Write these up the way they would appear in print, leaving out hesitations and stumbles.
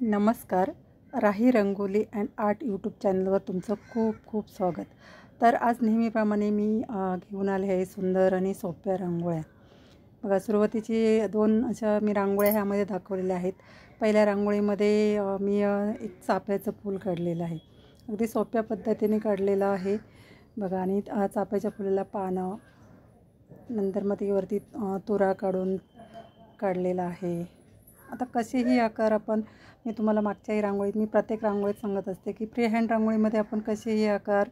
नमस्कार. राही rangoli and art YouTube चॅनलवर तुमचं खूप खूप स्वागत. तर आज नेहमीप्रमाणे मी घेऊन आले आहे सुंदर आणि सोप्या रांगोळ्या. बघा, सुरुवातीची दोन अशा मी रांगोळ्या ह्यामध्ये दाखवलेल्या आहेत. पहिल्या रांगोळीमध्ये मी एक चाफ्याचं फूल काढलेलं आहे. अगदी सोप्या पद्धतीने काढलेलं आहे बघा. आणि चाफ्याच्या फुलाला पानं, नंतर मग वरती तुरा काढून काढलेला आहे. आता कसेही आकार मी तुम्हाला मागच्याही रांगोळीत, मी प्रत्येक रांगोळीत सांगत असते की फ्री हँड रांगोळीमध्ये आपण कसेही आकार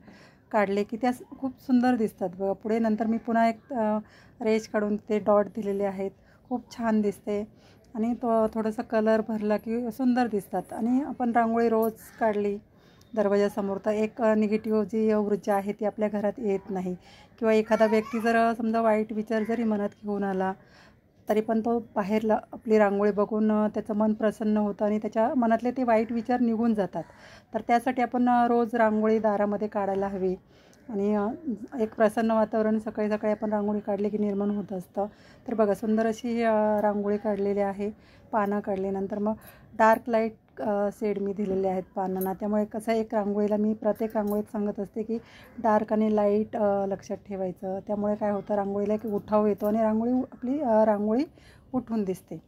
काढले की त्या खूप सुंदर दिसतात बघा. पुढे नंतर मी पुन्हा एक रेष काढून ते डॉट दिलेले आहेत. खूप छान दिसते आणि थोडंसं कलर भरला की सुंदर दिसतात. आणि आपण रांगोळी रोज काढली दरवाजासमोर तर एक निगेटिव्ह जी ऊर्जा आहे ती आपल्या घरात येत नाही. किंवा एखादा व्यक्ती जर समजा वाईट विचार जरी मनात घेऊन आला तरी पण तो बाहेरला आपली रांगोळी बघून त्याचं मन प्रसन्न होतं आणि त्याच्या मनातले ते वाईट विचार निघून जातात. तर त्यासाठी आपण रोज रांगोळी दारामध्ये काढायला हवी. आणि एक प्रसन्न वातावरण सकाळी सकाळी आपण रांगोळी काढली की निर्माण होत असतं. तर बघा, सुंदर अशी रांगोळी काढलेली आहे. पानं काढल्यानंतर मग डार्क लाईट शेड मी दिलेले आहेत पानांना. त्यामुळे कसं एक रांगोळीला मी प्रत्येक रांगोळीत सांगत असते की डार्क आणि लाईट लक्षात ठेवायचं. त्यामुळे काय होतं, रांगोळीला एक उठाव येतो आणि आपली रांगोळी उठून दिसते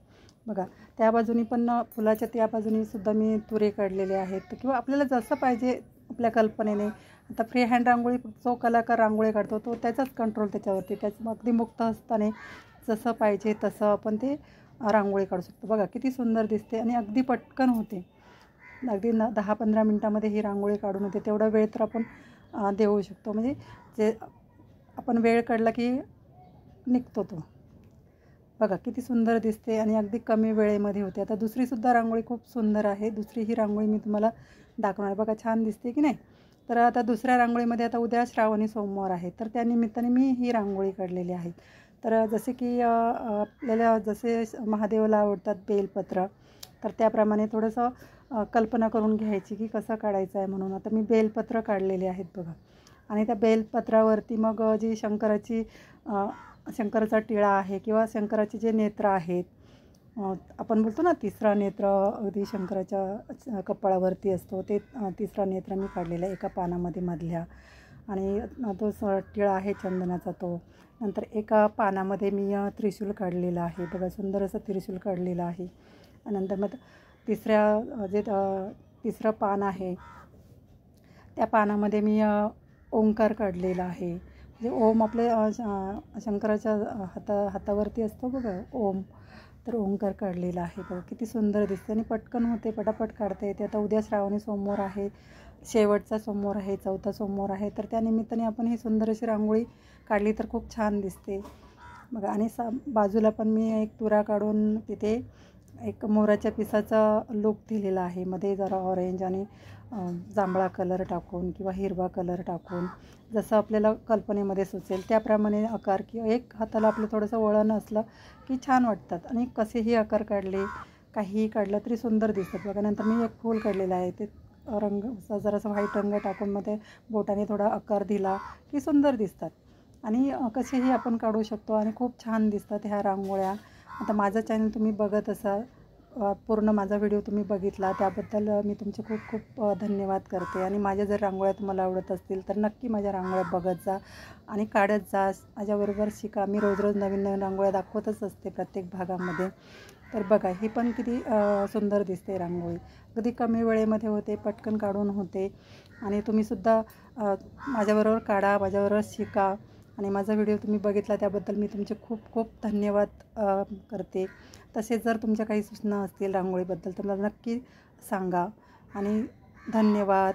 बघा. त्या बाजूनी पण फुलाच्या त्या बाजूनी सुद्धा मी तुरे काढलेले आहेत. किंवा आपल्याला जसं पाहिजे आपल्या कल्पनेने. आता फ्री हँड रांगोळी जो कलाकार रांगोळी काढतो तो त्याचाच कंट्रोल त्याच्यावरती, त्याचं अगदी मुक्त हस्ताने जसं पाहिजे तसं आपण ते रांगोळी काढू शकतो बघा. किती सुंदर दिसते आणि अगदी पटकन होते. अगदी 10-15 मिनटामध्ये ही रांगोळी काढून होते. तेवढा वेळ तर आपण देऊ शकतो. म्हणजे जे आपण वेळ काढला की निघतो तो बघा. किती सुंदर दिसते आणि अगदी कमी वेळेमध्ये होते. आता दुसरीसुद्धा रांगोळी खूप सुंदर आहे. दुसरी ही रांगोळी मी तुम्हाला दाखवणार बघा. छान दिसते की नाही. तर आता दुसऱ्या रांगोळीमध्ये आता उद्या श्रावणी सोमवार आहे तर त्यानिमित्ताने मी ही रांगोळी काढलेली आहे. तर जसे की आपल्याला जसे महादेवाला आवडतात बेलपत्र, तर त्याप्रमाणे थोडंसं कल्पना करून घ्यायची की कसं काढायचं आहे म्हणून. आता मी बेलपत्र काढलेले आहेत बघा. आणि त्या बेलपत्रावरती मग जी शंकराचा टिळा आहे किंवा शंकराचे जे नेत्र आहेत, आपण बोलतो ना तिसरा नेत्र अगदी शंकराच्या कपाळावरती असतो, ते तिसरा नेत्र मी काढलेला आहे एका पानामध्ये मधल्या. आणि तो टिळा आहे चंदनाचा तो. नंतर एका पानामध्ये मी त्रिशूल काढलेलं आहे बघा. सुंदर असं त्रिशूल काढलेलं आहे. नंतर मग तिसरं पान आहे त्या पानामध्ये मी ओंकार काढलेला आहे. म्हणजे ओम आपले शंकराच्या हातावरती असतो बघा ओम. तर ओंकार काढलेला आहे बघा. किती सुंदर दिसते आणि पटकन होते, पटापट काढता येते. आता उद्या श्रावणी सोमवार आहे, शेवटचा सोमवार आहे, चौथा सोमवार आहे. तर त्यानिमित्ताने आपण ही सुंदर अशी रांगोळी काढली तर खूप छान दिसते बघा. आणि बाजूला पण मी एक तुरा काढून तिथे एक मोराच्या पिसाचा लूक दिलेला आहे. मध्ये जरा ऑरेंज आणि जांभळा कलर टाकून किंवा हिरवा कलर टाकून जसं आपल्याला कल्पनेमध्ये सुचेल त्याप्रमाणे आकार, किंवा एक हाताला आपलं थोडंसं वळण असलं की छान वाटतात. आणि कसेही आकार काढले, काहीही काढलं तरी सुंदर दिसतात बघा. नंतर मी एक फूल काढलेलं आहे. ते जरासं व्हाईट रंग टाकून मग ते बोटाने थोडा आकार दिला की सुंदर दिसतात. आणि कसेही आपण काढू शकतो आणि खूप छान दिसतात ह्या रांगोळ्या. आता माझं चॅनल तुम्ही बघत असाल, पूर्ण माझा व्हिडिओ तुम्ही बघितला त्याबद्दल मी तुमचे खूप खूप धन्यवाद करते. आणि माझ्या जर रांगोळ्या तुम्हाला आवडत असतील तर नक्की माझ्या रांगोळ्या बघत जा आणि काढत जा. माझ्याबरोबर शिका. मी रोज रोज नवीन नवीन रांगोळ्या दाखवतच असते प्रत्येक भागामध्ये. तर बघा, ही पण किती सुंदर दिसते रांगोळी. अगदी कमी वेळेमध्ये होते, पटकन काढून होते. आणि तुम्हीसुद्धा माझ्याबरोबर काढा, माझ्याबरोबर शिका. आणि माझा व्हिडिओ तुम्ही बघितला त्याबद्दल मी तुमचे खूप खूप धन्यवाद करते. तसेच जर तुमच्या काही सूचना असतील रांगोळीबद्दल तर मला नक्की सांगा. आणि धन्यवाद.